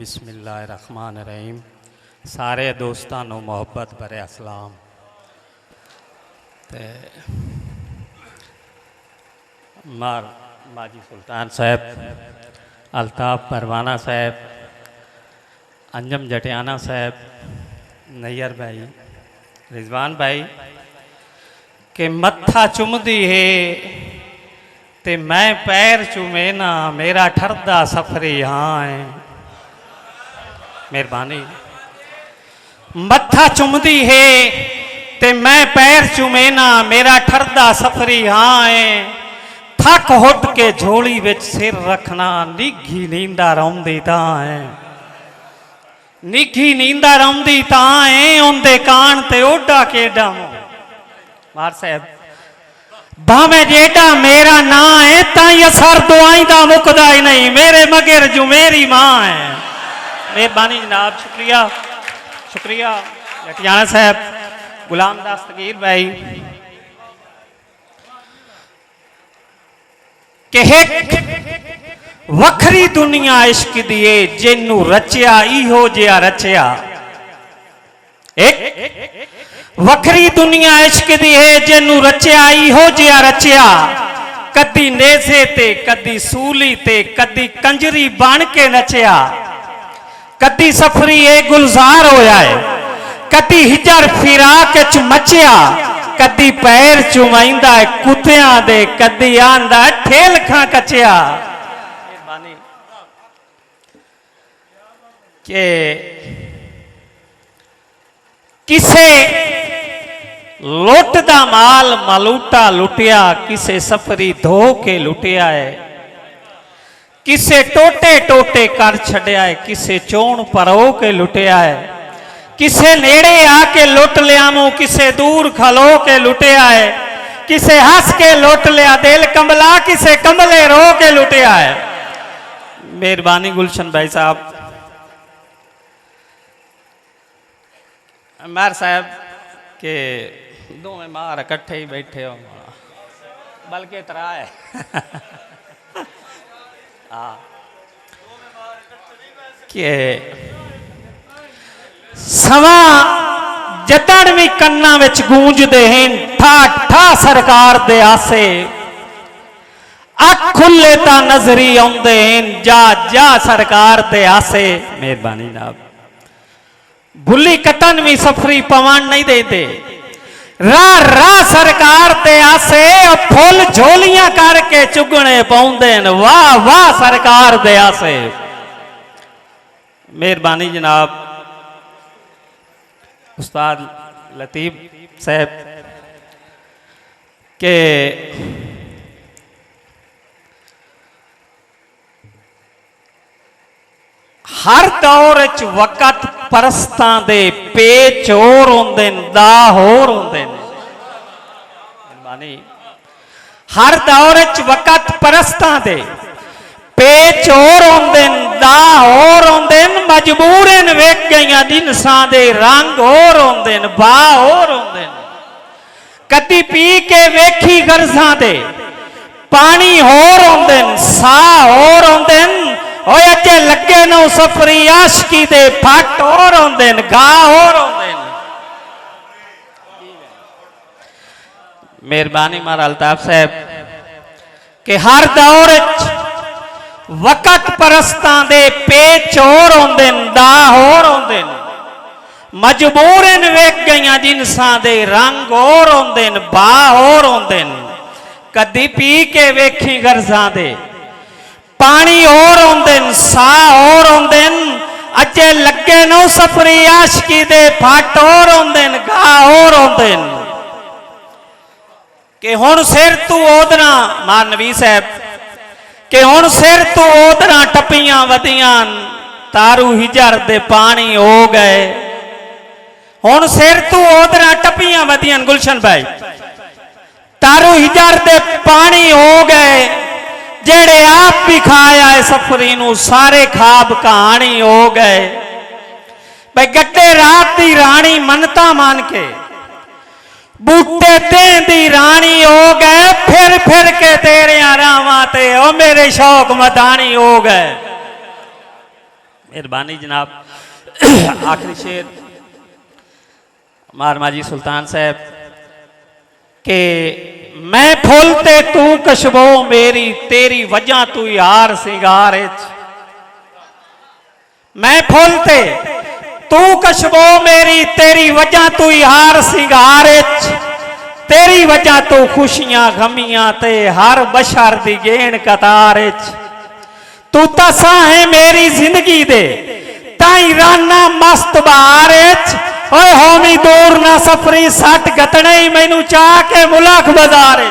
बिस्मिल्लाहिर्रहमानिर्रहीम। सारे दोस्तां नूं मुहब्बत भरे असलाम। ते माजी सुल्तान साहब, अल्ताफ़ परवाना साहब, अंजम जटियाना साहब, नैयर भाई, रिजवान भाई के मत्था चुमदी है ते मैं पैर चूमे ना, मेरा ठरदा सफरी हाँ है। मेहरबानी। मत्था चुमदी है ते मैं पैर चूमे ना, मेरा ठरदा सफरी हाँ है। थक हुट के झोली विच सिर रखना, निघी नींदा रौंदी तां है। निघी नींदा रौंदी तां है, उनदे कान ते ओडा केडा मार साहब भावे जेडा मेरा ना है, ताई असर दुआई दा मुकदा ही नहीं, मेरे मगर जो मेरी मां है। मेहरबानी जनाब, शुक्रिया शुक्रिया। जटियाना साहब, गुलाम दस्तगीर भाई के वखरी दुनिया इश्क दिए, जिन्नू रचिया इहो जिहा रचिया। एक वखरी दुनिया इश्क दी है, जिन्नू रचिया इहो जिहा रचिया। कदी नेज़े ते, कदी सूली ते, कदी कंजरी बन के नचिया। कदी सफरी ए गुलजार होया है, कदी हिजर फिराक च मचिया। कदी पैर चुमाइंदा है कुत्तियां दे, कदी आंदा ठेल खां कचिया। के किसे लुट दा माल मलूटा लुटिया, किसे सफरी धो के लुटिया है। किसे टोटे टोटे कर छड़िया है, किसे चोण परो के लुटिया है। किसे नेड़े आके लुट लिया मुंह, किसे दूर खलो के लुटिया है। किसे हंस के लुट लिया दिल कमला, किसे कमले रो के लुटिया है। मेहरबानी गुलशन भाई साहब। मार साहब के दो में मार इकट्ठे ही बैठे हो, बल्कि तरा है। के सवा जतन भी कन्ना विच गूंजदे हैं, ठा ठा सरकार दे आसे। अख खुले ता नजरी आउंदे हैं, जा जा सरकार दे आसे। मेहरबानी जनाब। भुली कतन भी सफरी पवन नहीं देते, राह राह सरकार ते आसे। फुल झोलियां करके चुगने पाउंदे, वाह वाह सरकार दे आसे। मेहरबानी जनाब। उस्ताद लतीफ साहब के हर दौर च वक़्त परस्तां दे पेच होर होंदे न, दा होर होंदे न। हर दौर च वक़्त परस्तां दे पेच होर होंदे न, दा होर होंदे न। मजबूरन वेख गईयां जिनसां दे रंग होर होंदे न, बा होर होंदे न। कदी पी के वेखी गर्जां दे पानी होर होंदे न, सा होर होंदे न। ओए अजे लगे नो सफरी आशकी दे फट होर होंदे न, गा होर होंदे न। मेहरबानी मारा अल्ताफ साहब के हर दौर वक़्त परस्तां दे पेच होर होंदे न, दा होर होंदे न। मजबूरन वेख गईयां जिनसां दे रंग होर होंदे न, बा होर होंदे न। कदी पी के वेखी गर्जां दे पानी होर होंदे न, सा होर होंदे न। अजे लगे नो सफरी आशकी दे फट होर होंदे न, गा होर होंदे न। कि हुण सिर तू ओदना मार नबी साहब कि हुण सिर तू ओदना टप्पियां वधियां, तारू हिजर दे पानी हो गए। हुण सिर तू ओदना टप्पियां वधियां गुलशन भाई, तारू हिजर दे पानी हो गए। जेड़े आप भी खाया है सफरी नू, सारे खाब कहानी हो गए। भाई गड्डे रात दी रानी मनता मान के, बूटे ते दी रानी हो गए। फिर फिर के तेरे रावां ते ओ मेरे शौक मदानी हो गए। मेहरबानी जनाब। आखिरी शेर महात्मा जी सुल्तान साहब के मैं फुल ते तू कशबो मेरी तेरी वजह तू यार सिंगार मैं फुल ते तू कशबो मेरी तेरी वजह तू यार सिंगार तेरी वजह तू खुशियां गमियां ते हर बशर दी गेण कतार तू तसा है मेरी जिंदगी दे ताई राना मस्त बहार ओए होमी दूर ना सफरी सट गतने ही मैनू चाह के मुलख बाजार